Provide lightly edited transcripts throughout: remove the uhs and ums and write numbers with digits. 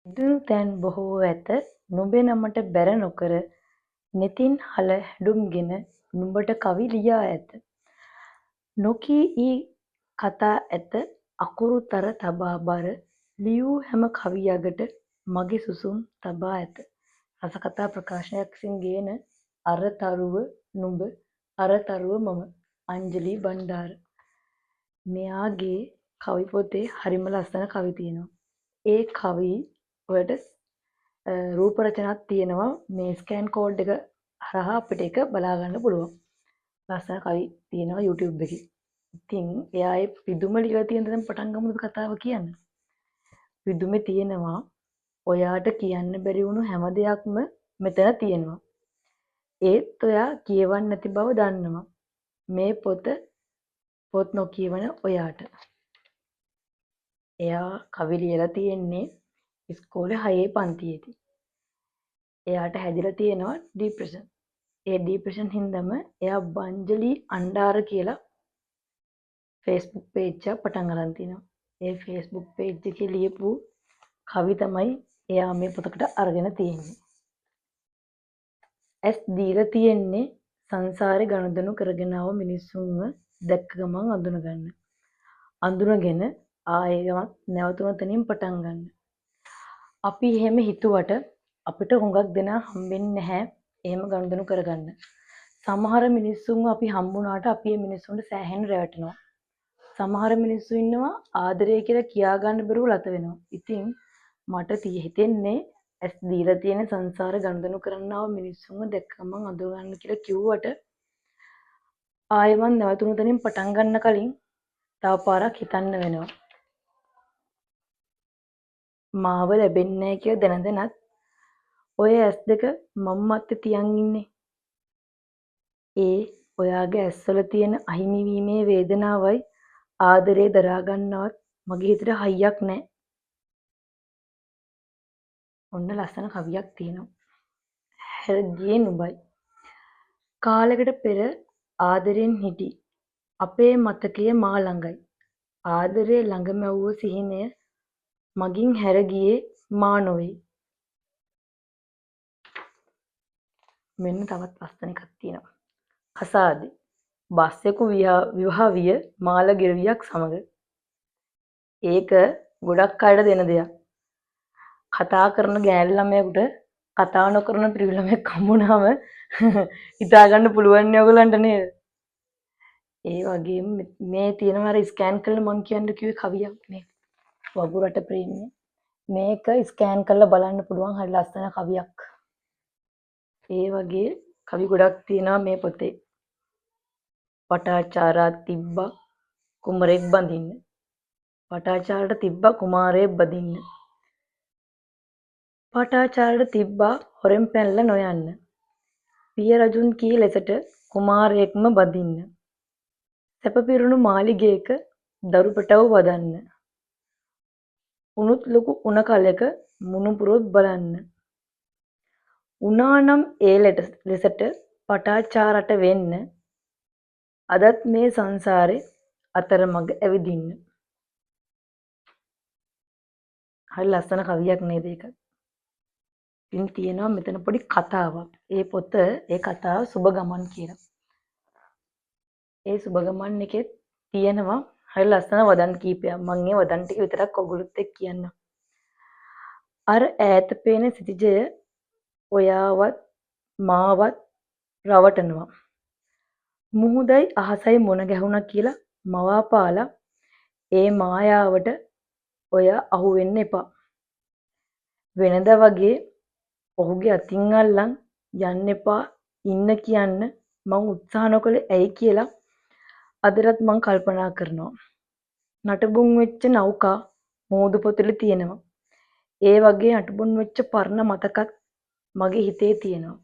ඉදුණු තැන් බොහෝ ඇත නුඹේ නමට බැර නොකර නෙතින් හල හැඩුම්ගෙන නුඹට කවි ලියා ඇත. නොකී ඊ කතා ඇත අකුරුතර තබා බර ලියූ හැම කවි අගට මගේ සුසුම් තබා ඇත. රසකතා ප්‍රකාශනයක් විසින් ගේන අරතරුව නුඹ අරතරුව මම අංජලි බණ්ඩාර. මෙයාගේ කවි පොතේ හරිම ලස්සන කවි තියෙනවා. ඒ කවි වලට රූප රචනක් තියෙනවා. මේ ස්කෑන් කෝඩ් එක හරහා අපිට ඒක බලා ගන්න පුළුවන්. ලස්සන කවි තියෙනවා YouTube එකේ. ඉතින් එයා ඒ පිදුම ලියලා තියෙන දේ පටන් ගමුද කතාව කියන්න. පිදුමේ තියෙනවා ඔයාට කියන්න බැරි වුණු හැම දෙයක්ම මෙතන තියෙනවා. ඒත් ඔයා කියවන්න නැති බව දන්නවා. මේ පොත් නොකියවන ඔයාට. එයා කවි ලියලා තියෙන්නේ ඉස්කෝලේ 6 පන්තියේදී. එයාට හැදිලා තියෙනවා ડિප්‍රෙෂන්. ඒ ડિප්‍රෙෂන් හින්දාම එයා බංජලි අණ්ඩාර කියලා Facebook page එක පටන් අරන් තිනවා. ඒ Facebook page එකේ ලියපු කවි තමයි එයා මේ පොතකට අරගෙන තියෙන්නේ. ඇස් දීලා තියෙන්නේ සංසාරේ ගනුදෙනු කරගෙන ආව මිනිස්සුන්ව දැක්ක ගමන් අඳුනගන්න. අඳුනගෙන ආයෙමත් නැවතුන තැනින් පටන් ගන්න. අපි එහෙම හිතුවට අපිට හුඟක් දෙනා හම්බෙන්නේ නැහැ එහෙම ගනුදෙනු කරගන්න. සමහර මිනිස්සුන්ව අපි හම්බුනාට අපි මේ මිනිස්සුන්ට සෑහෙන රැවටෙනවා. සමහර මිනිස්සු ඉන්නවා ආදරය කියලා කියා ගන්න බැරුව ලත වෙනවා. ඉතින් මට හිතෙන්නේ ඇස් දීලා තියෙන සංසාර ගනුදෙනු කරන්නව මිනිස්සුන්ව දැක්කම අඳුර ගන්න කියලා කිව්වට ආයෙමත් නැවතුණු තැනින් පටන් ගන්න කලින් තව පාරක් හිතන්න වෙනවා. මාව ලැබෙන්නේ නැහැ කියලා දැනත් ඔය ඇස් දෙක මම මැත්තේ තියන් ඉන්නේ. ඒ ඔයාගේ ඇස්වල තියෙන අහිමි වීමේ වේදනාවයි ආදරේ දරා ගන්නවත් මගේ හිතට හයියක් නැහැ. ඔන්න ලස්සන කවියක් තියෙනවා. හැරගියේ නුඹයි. කාලයකට පෙර ආදරෙන් හිටි අපේ මතකය මා ළඟයි. ආදරේ ළඟම වූ සිහිනය මගින් හැරගියේ මා නොවේ. මෙන්න තවත් ලස්සන එකක් තියෙනවා. කසාදේ බස්සෙකු විවාහ විය මාළ ගෙරවියක් සමග. ඒක ගොඩක් අයට දෙන දෙයක්. කතා කරන ගෑනු ළමයෙකුට කතා නොකරන පිරිමි ළමයෙක් හම්බුනහම හිතා ගන්න පුළුවන් නේ ඔයගලන්ට නේද? ඒ වගේම මේ තියෙනවා අර ස්කෑන් කරලා මං කියන්න කිව්වේ කවියක් නේ. වගුරට ප්‍රේමය. මේක ස්කෑන් කරලා බලන්න පුළුවන් හරි ලස්සන කවියක්. ඒ වගේ කවි ගොඩක් තියෙනවා මේ පොතේ. පටාචාරා තිබ්බා කුමරෙක් බඳින්න. පටාචාරට තිබ්බා කුමාරයෙක් බඳින්න. පටාචාරට තිබ්බා හොරෙන් පැනලා නොයන්න. පිය රජුන් කී ලෙසට කුමාරයෙක්ම බඳින්න. සැප පිරුණු මාලිගයක දරු පැටව වදන්න. උණුත් ලොකු උණ කලක මුණුපුරොත් බලන්න. උනානම් ඒ ලෙසට පටාචාරට වෙන්න. අදත් මේ සංසාරේ අතරමඟ ඇවිදින්න. හරි ලස්සන කවියක් නේද ඒක? ඉතින් තියෙනවා මෙතන පොඩි කතාවක්. ඒ කතාව සුබ ගමන් කියලා. ඒ සුබ ගමන් එකේ තියෙනවා හරි ලස්සන වදන් කීපයක්. මම ඒ වදන් ටික විතරක් ඔයගොල්ලොත් එක්ක කියන්නම්. අර ඈත පේන සිටිජය ඔයාවත් මාවත් රවටනවා. මුහුදයි අහසයි මොන ගැහුණා කියලා මවාපාලා ඒ මායාවට ඔයා අහු වෙන්න එපා. වෙනද වගේ ඔහුගේ අතින් අල්ලන් යන්න එපා ඉන්න කියන්න මං උත්සාහ නොකළේ ඇයි කියලා අදටත් මං කල්පනා කරනවා. නටබුන් වෙච්ච නෞකා මෝදු පොතුලේ තියෙනවා. ඒ වගේ නටබුන් වෙච්ච පරණ මතකත් මගේ හිතේ තියෙනවා.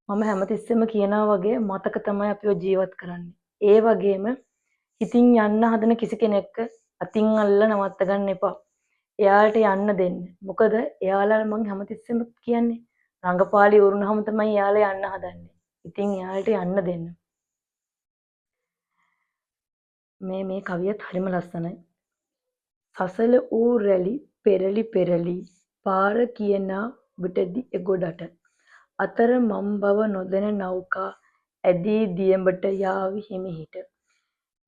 මම හැමතිස්සෙම කියනවා වගේ මතක තමයි අපිව ජීවත් කරන්නේ. ඒ වගේම හිතින් යන්න හදන කිසි කෙනෙක්ව අතින් අල්ලලා නවත්ත ගන්න එපා. එයාලට යන්න දෙන්න. මොකද එයාලා මං හැමතිස්සෙම කියන්නේ රංගපාලි වරුණාම තමයි එයාලා යන්න හදන්නේ. ඉතින් එයාලට යන්න දෙන්න. මේ කවියත් හරිම ලස්සනයි. සසල ඌ රැලි පෙරලි පෙරලි පාර කියනා විටදී එගොඩට අතර මම් බව නොදැන නෞකා ඇදී දියඹට යාවි හිමිහිට.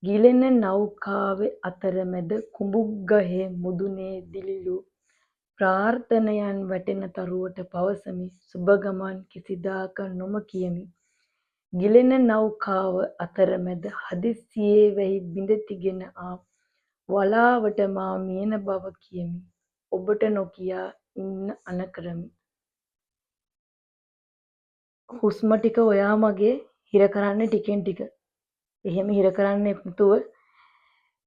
ගිලෙන නෞකාවේ අතරමැද කුඹුග්ගහේ මුදුනේ දිලිලු ප්‍රාර්ථනයන් වැටෙන තරුවට පවසමි සුබ ගමන් කිසිදාක නොම කියමි. ගිලෙන නෞකාව අතරමැද හදිස්සියේ වැහි බිඳතිගෙන ආ වලාවට මා මියන බව කියමි. ඔබට නොකියා ඉන්න අන කරමි. හුස්ම ටික ඔයා මගේ හිර කරන්නේ ටිකෙන් ටික. එහෙම හිර කරන්නේ නැතුව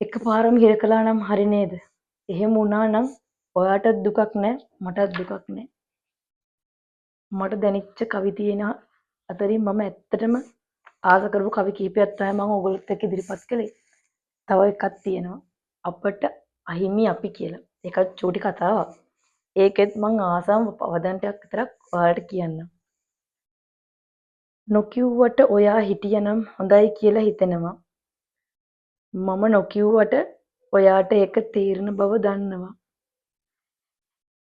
එකපාරම හිර කළා නම් හරි නේද? එහෙම වුණා නම් ඔයාටත් දුකක් නැහැ මටත් දුකක් නැහැ. මට දැනෙච්ච කවි තියෙන අතරින් මම ඇත්තටම ආස කරපු කවි කිහිපයක් තමයි මම ඔයගොල්ලොත් එක්ක ඉදිරිපත් කළේ. තව එකක් තියෙනවා අපට අහිමි අපි කියලා. ඒකත් චූටි කතාවක්. ඒකෙත් මං ආසම වදන්ටයක් විතරක් ඔයාලට කියන්නම්. නොකිව්වට ඔයා හිටියනම් හොඳයි කියලා හිතෙනවා. මම නොකිව්වට ඔයාට ඒක තේරෙන බව දන්නවා.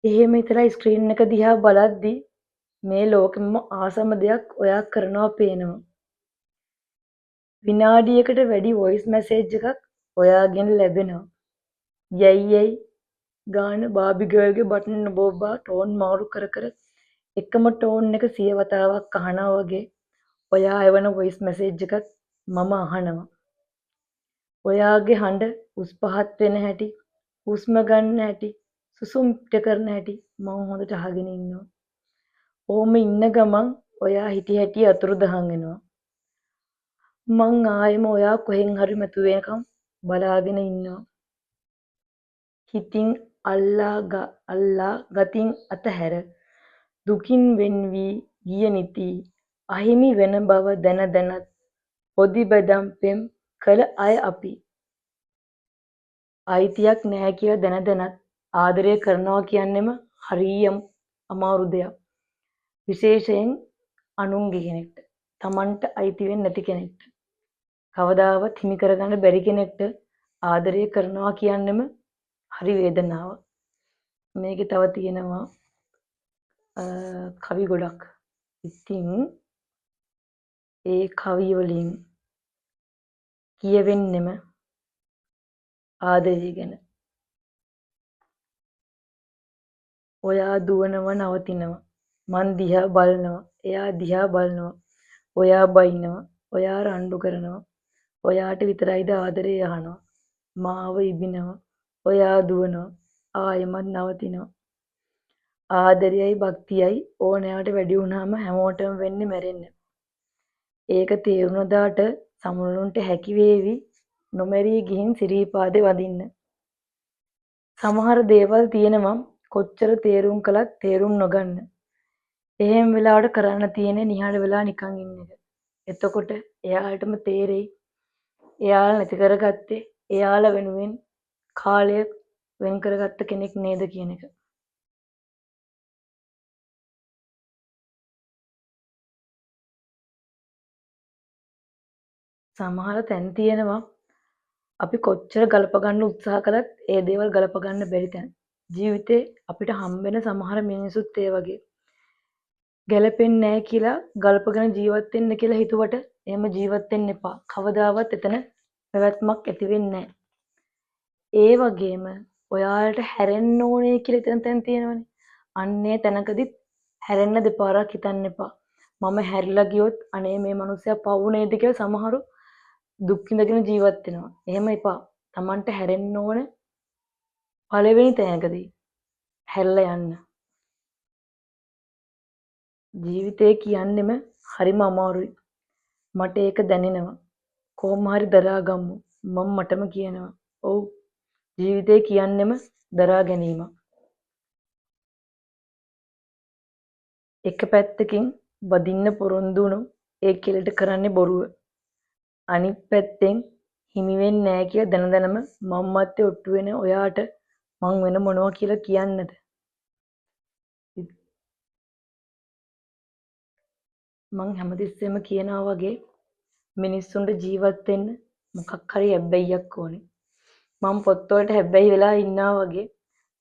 එහෙම හිතලා ස්ක්‍රීන් එක දිහා බලද්දි මේ ලෝකෙම ආසම දෙයක් ඔයා කරනවා පේනවා. විනාඩියකට වැඩි වොයිස් මැසේජ් එකක් ඔයාගෙන් ලැබෙනවා. යයි ගාන බාබි ගර්ල්ගේ බටන් නෝබා ටෝන් මාරු කර කර එකම ටෝන් එක 100 වතාවක් අහනවා වගේ ඔයා එවන වොයිස් මැසේජ් එකක් මම අහනවා. ඔයාගේ හඬ උස් පහත් වෙන හැටි, හුස්ම ගන්න හැටි, සුසුම් පිට කරන හැටි මම හොඳට අහගෙන ඉන්නවා. ඕම ඉන්න ගමන් ඔයා හිටි හැටි අතුරුදහන් වෙනවා. මං ආයෙම ඔයා කොහෙන් හරි මතුවෙනකම් බලාගෙන ඉන්නවා. හිතින් අල්ලා ගතින් අතහැර දුකින් වෙන් වී ගිය නිති අහිමි වෙන බව දැන දැනත් පොදි බදම් පෙම් කළ අය අපි. අයිතියක් නැහැ කියලා දැන දැනත් ආදරය කරනවා කියන්නෙම හරියම අමාරු දෙයක්. විශේෂයෙන් අනුන්ගේ කෙනෙක්ට, Tamanට අයිති වෙන්නේ නැති කෙනෙක්ට, කවදාවත් හිමි කරගන්න බැරි කෙනෙක්ට ආදරය කරනවා කියන්නෙම හරි වේදනාවක්. මේකේ තව තියෙනවා කවි ගොඩක්. ඉතින් ඒ කවි වලින් කියවෙන්නෙම ආදරය ගැන. ඔයා දුවනවා නවතිනවා. මං දිහා බලනවා. එයා දිහා බලනවා. ඔයා බයිනවා. ඔයා රණ්ඩු කරනවා. ඔයාට විතරයිද ආදරේ අහනවා. මාව ඉබිනවා. ඔයා දුවනවා. ආයෙමත් නවතිනවා. ආදරයයි භක්තියයි ඕනෑවට වැඩි වුණාම හැමෝටම වෙන්නේ මැරෙන්න. ඒක තේරුණදාට සමුළුන්ට හැකි වේවි නොමැරී ගිහින් සිරීපාදේ වදින්න. සමහර දේවල් තියෙනවා කොච්චර තේරුම් කළත් තේරුම් නොගන්න. එහෙම වෙලාවට කරන්න තියෙන්නේ නිහඬ වෙලා නිකන් ඉන්න එක. එතකොට එයාලටම තේරෙයි එයාලා නැති කරගත්තේ එයාලා වෙනුවෙන් කාලය වෙන් කරගත්ත කෙනෙක් නේද කියන එක. සමහර තැන් තියෙනවා අපි කොච්චර ගලප ගන්න උත්සාහ කළත් ඒ දේවල් ගලප ගන්න බැරි තැන්. ජීවිතේ අපිට හම්බෙන සමහර මිනිසුත් ඒ වගේ. ගැලපෙන්නේ නැහැ කියලා ගල්පගෙන ජීවත් වෙන්න කියලා හිතුවට එහෙම ජීවත් වෙන්න එපා. කවදාවත් එතන පැවැත්මක් ඇති වෙන්නේ නැහැ. ඒ වගේම ඔයාලට හැරෙන්න ඕනේ කියලා හිතන තැන් තියෙනවනේ. අන්නේ තැනකදිත් හැරෙන්න දෙපාරක් හිතන්න එපා. මම හැරිලා ගියොත් අනේ මේ මිනිස්සයා පවු නේද කියලා සමහරු දුක් විඳගෙන ජීවත් වෙනවා. එහෙම එපා. Tamanට හැරෙන්න ඕන පළවෙනි තැනකදී හැරිලා යන්න. ජීවිතේ කියන්නෙම හරිම අමාරුයි. මට ඒක දැනෙනවා. කොහොම හරි දරාගමු. මම මටම කියනවා. ඔව් ජීවිතේ කියන්නෙම දරා ගැනීම. එක පැත්තකින් බදින්න පොරොන්දු වුණු ඒ කෙලට කරන්නේ බොරුව. අනිත් පැත්තෙන් හිමි වෙන්නේ නැහැ කියලා දැන දැනම මම්මත්තේ ඔට්ටු වෙන ඔයාට මං වෙන මොනවා කියලා කියන්නද? මං හැමතිස්සෙම කියනවා වගේ මිනිස්සුන්ට ජීවත් වෙන්න මොකක් හරි හැබ්බැහියක් ඕනේ. මම පොත්වලට හැබ්බැහි වෙලා ඉන්නවා වගේ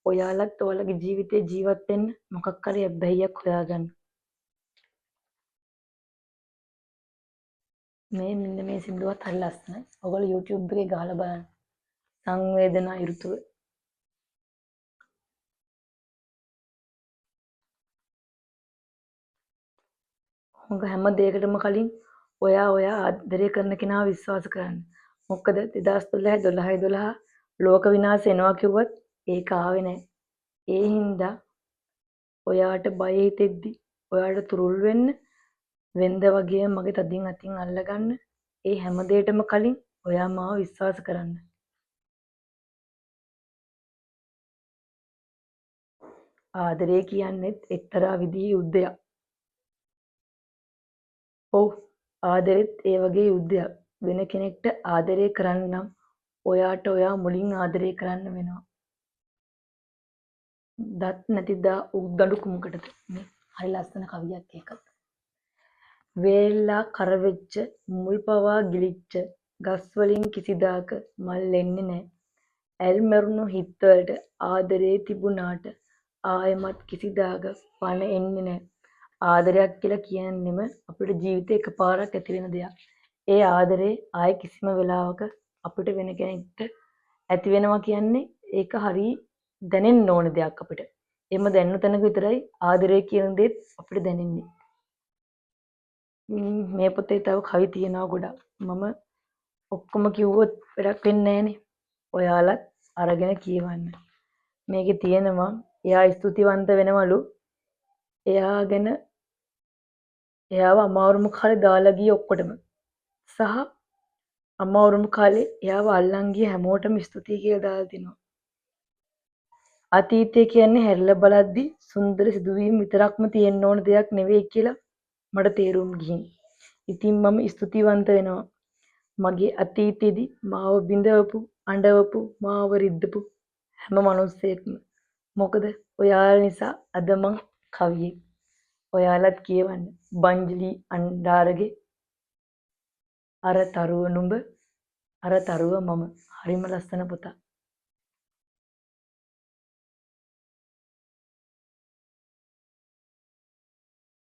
ඔයාලත් ඔයාලගේ ජීවිතේ ජීවත් වෙන්න මොකක් හරි අබ්බැහියක් හොයාගන්න. මෙන්න මේ සින්දුවත් හරි ලස්සනයි. ඔයගොල්ලෝ YouTube එකේ ගහලා බලන්න. සංවේදනා ඍතුව. මොකද හැම දෙයකටම කලින් ඔයා ආදරය කරන කෙනාව විශ්වාස කරන්න. මොකද 2012 ලෝක විනාශ එනවා කිව්වත් ඒක ආවේ නැහැ. ඒ හින්දා ඔයාට බය හිතෙද්දි ඔයාට තුරුල් වෙන්න වෙන්ද වගේ මගේ තදින් අතින් අල්ලගන්න. ඒ හැම දෙයකටම කලින් ඔයා මාව විශ්වාස කරන්න. ආදරය කියන්නේත් එක්තරා විදිහේ යුද්ධයක්. ඔව් ආදරෙත් ඒ වගේ යුද්ධයක්. වෙන කෙනෙක්ට ආදරය කරන්න නම් ඔයාට ඔයා මුලින් ආදරය කරන්න වෙනවා. දත් නැතිදා උග්දඩු කුමකටද? මේ හරි ලස්සන කවියක් ඒක. වේල්ලා කරවෙච්ච මුල් පවා ගිලිච්ච ගස් වලින් කිසිදාක මල් එන්නේ නැහැ. ඇල් මරුණු හිත්වලට ආදරේ තිබුණාට ආයෙමත් කිසිදාක පණ එන්නේ නැහැ. ආදරයක් කියලා කියන්නෙම අපේ ජීවිතේ එකපාරක් ඇති වෙන දෙයක්. ඒ ආදරේ ආයෙ කිසිම වෙලාවක අපිට වෙන කෙනෙක්ට ඇති වෙනවා කියන්නේ ඒක හරි දැනෙන්න ඕන දෙයක් අපිට. එහෙම දැනන තැනක විතරයි ආදරය කියන දේත් අපිට දැනෙන්නේ. මේ පොතේ තව කවි තියෙනවා ගොඩක්. මම ඔක්කොම කිව්වොත් වැඩක් වෙන්නේ නැහනේ. ඔයාලත් අරගෙන කියවන්න. මේකේ තියෙනවා එයා ස්තුතිවන්ත වෙනවලු. එයාව අමාරුම කාලේ දාලා ගිය ඔක්කොටම. සහ අමාරුම කාලේ එයාව අල්ලන් ගිය හැමෝටම ස්තුතියි කියලා දාලා තිනවා. අතීතය කියන්නේ හැරිලා බලද්දි සුන්දර සිදුවීම් විතරක්ම තියෙන්න ඕන දෙයක් නෙවෙයි කියලා මට තේරුම් ගිහින්. ඉතින් මම ස්තුතිවන්ත වෙනවා. මගේ අතීතෙදි මාව බිඳවපු, අඬවපු, මාව රිද්දපු හැම මිනිස්සෙක්ම. මොකද ඔයාලා නිසා අද මං කවියෙක්. ඔයාලත් කියවන්න. බංජලි අණ්ඩාරගේ අර තරුව නුඹ අර තරුව මම. හරිම ලස්සන පොතක්.